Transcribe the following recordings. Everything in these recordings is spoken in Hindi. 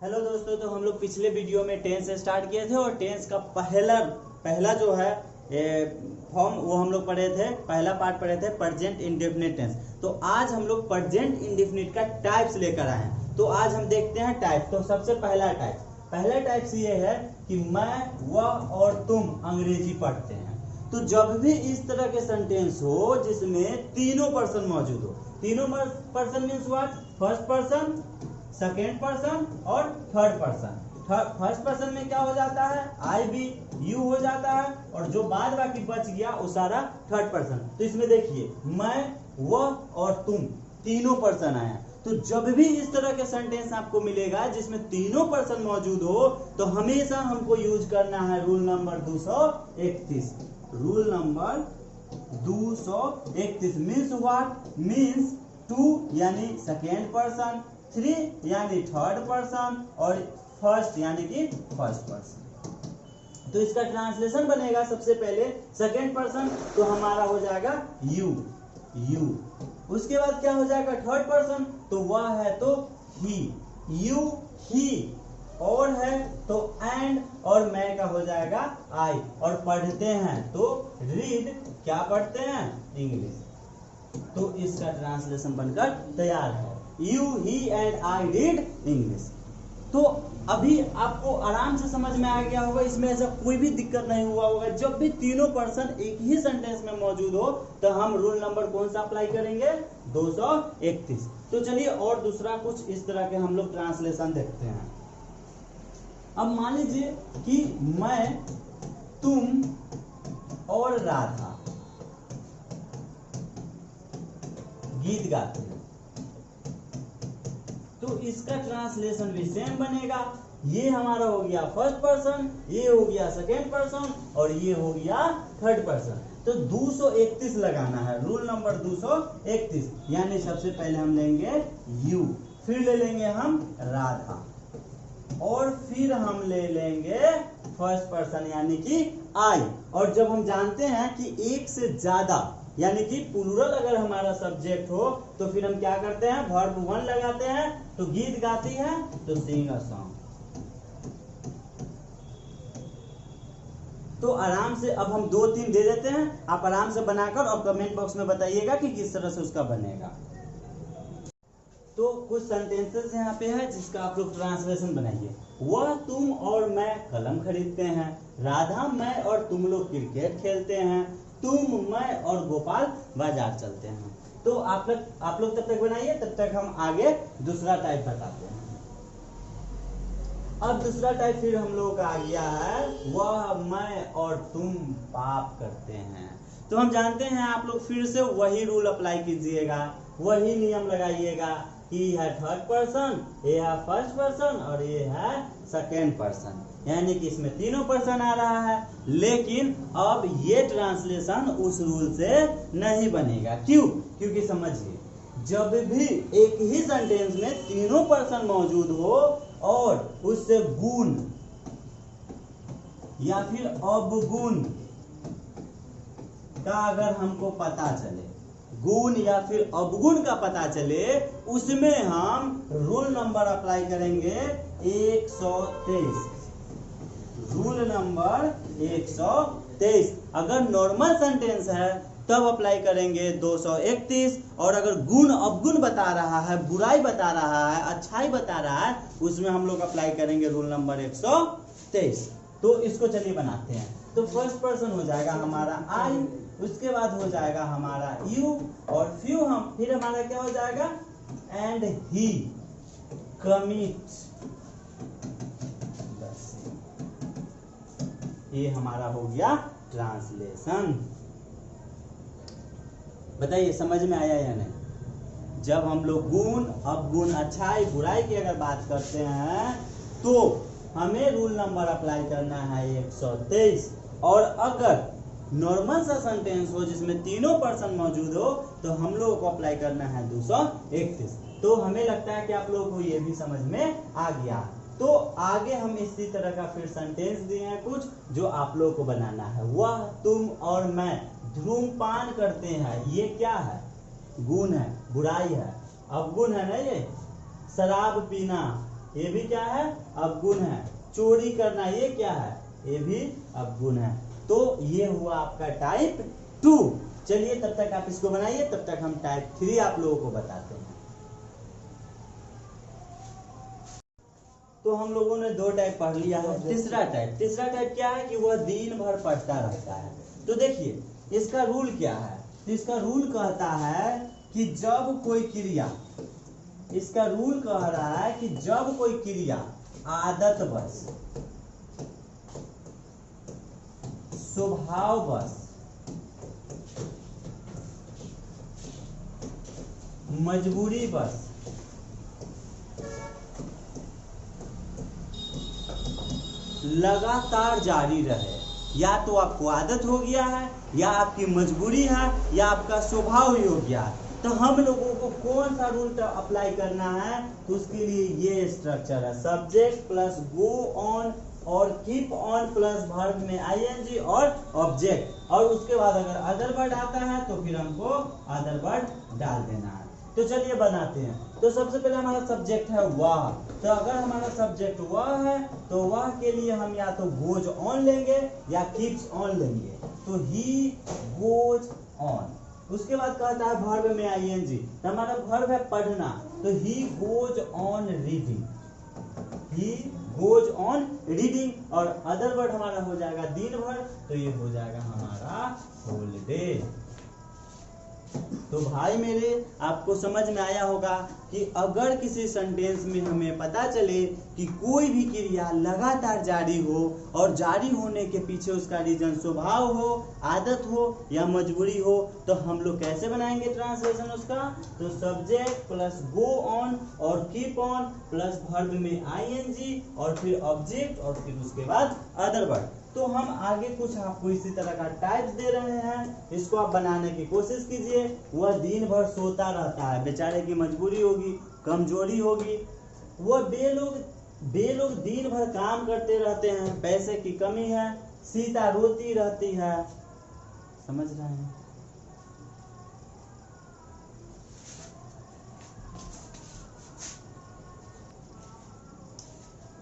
हेलो दोस्तों, तो हम लोग पिछले वीडियो में टेंस स्टार्ट किए थे और टेंस का पहला जो है फॉर्म वो हम लोग पढ़े थे। पहला पार्ट पढ़े थे प्रेजेंट इंडेफिनिट टेंस। तो आज हम लोग प्रेजेंट इंडेफिनिट का टाइप्स लेकर आए हैं। तो आज हम देखते हैं टाइप। तो सबसे पहला टाइप्स ये है कि मैं, वह और तुम अंग्रेजी पढ़ते हैं। तो जब भी इस तरह के सेंटेंस हो जिसमें तीनों पर्सन मौजूद हो, तीनों person means what, first person, second person और थर्ड पर्सन। फर्स्ट पर्सन में क्या हो जाता है, आई बी, यू हो जाता है, और जो बाद बाकी बच गया वो सारा थर्ड पर्सन। तो इसमें देखिए मैं, वह और तुम तीनों पर्सन आया। तो जब भी इस तरह के सेंटेंस आपको मिलेगा जिसमें तीनों पर्सन मौजूद हो, तो हमेशा हमको यूज करना है rule number 231। Rule number 231 means what, means two यानी सेकेंड पर्सन, थ्री यानी थर्ड पर्सन और फर्स्ट यानी कि फर्स्ट पर्सन। तो इसका ट्रांसलेशन बनेगा सबसे पहले सेकेंड पर्सन, तो हमारा हो जाएगा यू। उसके बाद क्या हो जाएगा थर्ड पर्सन, तो वह है तो ही, यू ही, और है तो एंड, और मैं का हो जाएगा आई। और पढ़ते हैं तो रीड, क्या पढ़ते हैं, इंग्लिश। तो इसका ट्रांसलेशन बनकर तैयार है, you he and I read English. तो अभी आपको आराम से समझ में आ गया होगा, इसमें ऐसा कोई भी दिक्कत नहीं हुआ होगा। जब भी तीनों पर्सन एक ही सेंटेंस में मौजूद हो तो हम रूल नंबर कौन सा अप्लाई करेंगे, 231। तो चलिए और दूसरा कुछ इस तरह के हम लोग ट्रांसलेशन देखते हैं। अब मान लीजिए कि मैं, तुम और राधा गीत गाते हैं, तो इसका ट्रांसलेशन भी सेम बनेगा। ये हमारा हो गया फर्स्ट पर्सन, ये हो गया सेकेंड पर्सन और ये हो गया थर्ड पर्सन। तो 231 लगाना है, रूल नंबर 231। यानी सबसे पहले हम लेंगे यू, फिर ले लेंगे हम राधा, और फिर हम ले लेंगे फर्स्ट पर्सन यानी कि आई। और जब हम जानते हैं कि एक से ज्यादा यानी कि प्लूरल अगर हमारा सब्जेक्ट हो तो फिर हम क्या करते हैं, वर्ब वन लगाते हैं। तो गीत गाती है तो सिंग अ सॉन्ग। तो आराम से अब हम 2-3 दे देते हैं, आप आराम से बनाकर और कमेंट बॉक्स में बताइएगा कि किस तरह से उसका बनेगा। तो कुछ सेंटेंसेस यहाँ पे है जिसका आप लोग ट्रांसलेशन बनाइए। वह, तुम और मैं कलम खरीदते हैं। राधा, मैं और तुम लोग क्रिकेट खेलते हैं। तुम, मैं और गोपाल बाजार चलते हैं। तो आप लोग तब तक बनाइए, तब तक हम आगे दूसरा टाइप बताते हैं। अब दूसरा टाइप फिर हम लोग का आ गया है, वह, मैं और तुम पाप करते हैं। तो हम जानते हैं, आप लोग फिर से वही रूल अप्लाई कीजिएगा, वही नियम लगाइएगा कि ये है थर्ड पर्सन, ये है फर्स्ट पर्सन और ये है सेकेंड पर्सन। यानी कि इसमें तीनों पर्सन आ रहा है। लेकिन अब ये ट्रांसलेशन उस रूल से नहीं बनेगा। क्यों? क्योंकि समझिए, जब भी एक ही सेंटेंस में तीनों पर्सन मौजूद हो और उससे गुण या फिर अवगुण का अगर हमको पता चले, गुण या फिर अवगुण का पता चले, उसमें हम रूल नंबर अप्लाई करेंगे 123। Rule number 123। अगर नॉर्मल सेंटेंस है तब अप्लाई करेंगे 231, और अगर गुण अवगुण बता रहा है, बुराई बता रहा है, अच्छाई बता रहा है, उसमें हम लोग अप्लाई करेंगे रूल नंबर 123। तो इसको चलिए बनाते हैं। तो फर्स्ट पर्सन हो जाएगा हमारा आई, उसके बाद हो जाएगा हमारा यू, और फिर हमारा क्या हो जाएगा, एंड ही कमिट। ये हमारा हो गया ट्रांसलेशन। बताइए समझ में आया या नहीं? जब हम लोग गुण, अवगुण, अच्छाई, बुराई की अगर बात करते हैं तो हमें रूल नंबर अप्लाई करना है 123। और अगर नॉर्मल सा सेंटेंस हो जिसमें तीनों पर्सन मौजूद हो तो हम लोगों को अप्लाई करना है 231। तो हमें लगता है कि आप लोगों को ये भी समझ में आ गया। तो आगे हम इसी तरह का फिर सेंटेंस दिए हैं कुछ जो आप लोगों को बनाना है। वह, तुम और मैं धूम्रपान करते हैं। ये क्या है, गुण है, बुराई है। अवगुण है ना, ये शराब पीना, ये भी क्या है, अवगुण है। चोरी करना ये क्या है, ये भी अवगुण है। तो ये हुआ आपका टाइप 2। चलिए तब तक आप इसको बनाइए, तब तक हम टाइप 3 आप लोगों को बताते हैं। तो हम लोगों ने 2 टाइप पढ़ लिया है। तीसरा टाइप क्या है कि वह दिन भर पढ़ता रहता है। तो देखिए इसका रूल क्या है, इसका रूल कहता है कि जब कोई क्रिया, इसका रूल कह रहा है कि जब कोई क्रिया आदतवश, स्वभाववश, मजबूरीवश, लगातार जारी रहे, या तो आपको आदत हो गया है, या आपकी मजबूरी है, या आपका स्वभाव ही हो गया है, तो हम लोगों को कौन सा रूल अप्लाई करना है, तो उसके लिए ये स्ट्रक्चर है, सब्जेक्ट प्लस गो ऑन और कीप ऑन प्लस वर्ब में आईएनजी और ऑब्जेक्ट, और उसके बाद अगर अदर वर्ड आता है तो फिर हमको अदर वर्ड डाल देना है। तो चलिए बनाते हैं। तो सबसे पहले हमारा सब्जेक्ट है वह। तो अगर हमारा सब्जेक्ट वह है तो वह के लिए हम या तो गोज ऑन लेंगे या कीप्स ऑन लेंगे। तो ही गोज ऑन। उसके बाद कहता है वर्ब में आईएनजी, तो हमारा वर्ब है पढ़ना, तो he goes on reading, he goes on reading, और अदर वर्ड हमारा हो जाएगा दिन भर, तो ये हो जाएगा हमारा होल डे। तो भाई मेरे आपको समझ में आया होगा कि अगर किसी सेंटेंस में हमें पता चले कि कोई भी क्रिया लगातार जारी हो और जारी होने के पीछे उसका रीजन स्वभाव हो, आदत हो या मजबूरी हो, तो हम लोग कैसे बनाएंगे ट्रांसलेशन उसका, तो सब्जेक्ट प्लस गो ऑन और कीप ऑन प्लस वर्ब में आईएनजी और फिर ऑब्जेक्ट और फिर उसके बाद अदर वर्ड। तो हम आगे कुछ आपको इसी तरह का टाइप्स दे रहे हैं, इसको आप बनाने की कोशिश कीजिए। वह दिन भर सोता रहता है, बेचारे की मजबूरी होगी, कमजोरी होगी। वह बे लोग दिन भर काम करते रहते हैं, पैसे की कमी है। सीता रोती रहती है, समझ रहे हैं।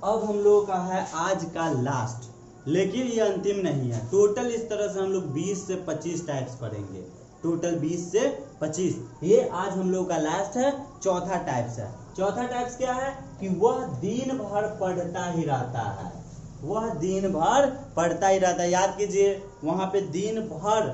अब हम लोग का है आज का लास्ट, लेकिन ये अंतिम नहीं है। टोटल इस तरह से हम लोग 20 से 25 टाइप्स पढ़ेंगे, टोटल 20 से 25। ये आज हम लोग का लास्ट है, चौथा टाइप्स है। चौथा टाइप्स क्या है कि वह दिन भर पढ़ता ही रहता है, वह दिन भर पढ़ता ही रहता है। याद कीजिए वहां पे दिन भर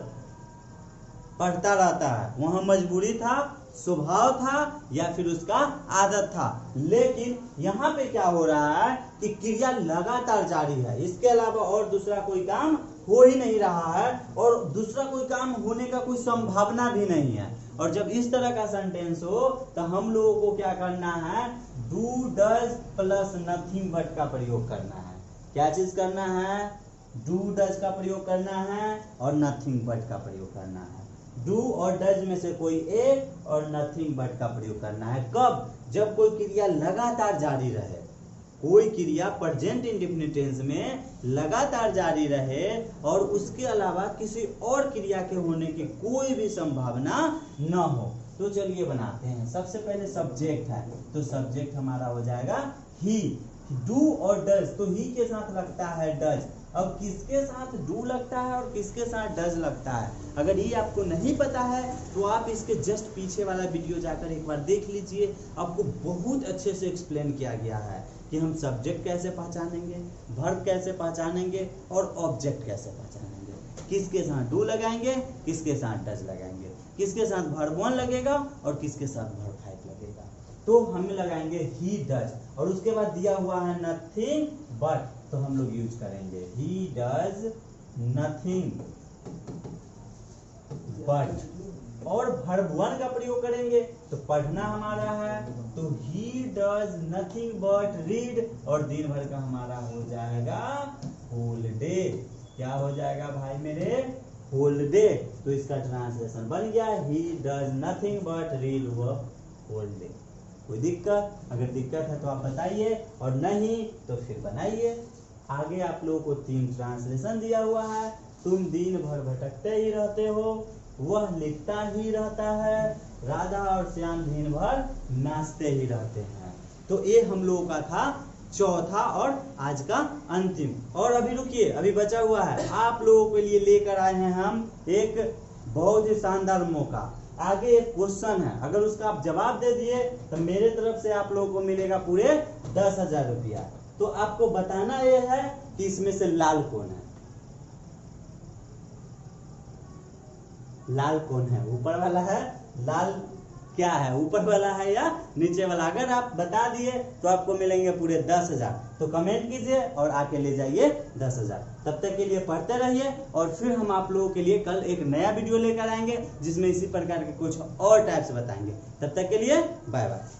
पढ़ता रहता है, वहां मजबूरी था, स्वभाव था या फिर उसका आदत था। लेकिन यहाँ पे क्या हो रहा है कि क्रिया लगातार जारी है, इसके अलावा और दूसरा कोई काम हो ही नहीं रहा है और दूसरा कोई काम होने का कोई संभावना भी नहीं है। और जब इस तरह का सेंटेंस हो तो हम लोगों को क्या करना है, do does plus nothing but का प्रयोग करना है। क्या चीज करना है, डू डज का प्रयोग करना है और नथिंग बट का प्रयोग करना है। डू और डज में से कोई एक और नथिंग बट का प्रयोग करना है। कब, जब कोई क्रिया लगातार जारी रहे, कोई क्रिया प्रेजेंट इंडेफिनिट टेंस में लगातार जारी रहे और उसके अलावा किसी और क्रिया के होने की कोई भी संभावना न हो। तो चलिए बनाते हैं। सबसे पहले सब्जेक्ट है, तो सब्जेक्ट हमारा हो जाएगा ही। डू और डज, तो ही के साथ लगता है डज। अब किसके साथ डू लगता है और किसके साथ डज लगता है, अगर ये आपको नहीं पता है तो आप इसके जस्ट पीछे वाला वीडियो जाकर एक बार देख लीजिए। आपको बहुत अच्छे से एक्सप्लेन किया गया है कि हम सब्जेक्ट कैसे पहचानेंगे, वर्ब कैसे पहचानेंगे और ऑब्जेक्ट कैसे पहचानेंगे, किसके साथ डू लगाएंगे, किसके साथ डज लगाएंगे, किसके साथ वर्ब 1 लगेगा और किसके साथ वर्ब 5 लगेगा। तो हम लगाएंगे ही डज और उसके बाद दिया हुआ है नथिंग बट, तो हम लोग यूज करेंगे ही डज नथिंग बट। और वर्ब 1 का प्रयोग करेंगे तो पढ़ना हमारा है, तो ही डज नथिंग बट रीड, और दिन भर का हमारा हो जाएगा होल डे। क्या हो जाएगा भाई मेरे, होल डे। तो इसका ट्रांसलेशन बन गया he does nothing but read whole day. कोई दिक्कत, अगर दिक्कत है तो आप बताइए और नहीं तो फिर बनाइए। आगे आप लोगों को 3 ट्रांसलेशन दिया हुआ है। तुम दिन भर भटकते ही रहते हो, वह लिखता ही रहता है, राधा और श्याम दिन भर नाचते ही रहते हैं। तो ये हम लोगों का था चौथा और आज का अंतिम। और अभी रुकिए, अभी बचा हुआ है, आप लोगों के लिए लेकर आए हैं हम एक बहुत ही शानदार मौका। आगे एक क्वेश्चन है, अगर उसका आप जवाब दे दिए तो मेरे तरफ से आप लोगों को मिलेगा पूरे 10,000 रुपया। तो आपको बताना यह है कि इसमें से लाल कौन है, लाल कौन है, ऊपर वाला है, लाल क्या है, ऊपर वाला है या नीचे वाला। अगर आप बता दिए तो आपको मिलेंगे पूरे 10,000। तो कमेंट कीजिए और आके ले जाइए 10,000। तब तक के लिए पढ़ते रहिए और फिर हम आप लोगों के लिए कल एक नया वीडियो लेकर आएंगे जिसमें इसी प्रकार के कुछ और टाइप्स बताएंगे। तब तक के लिए बाय बाय।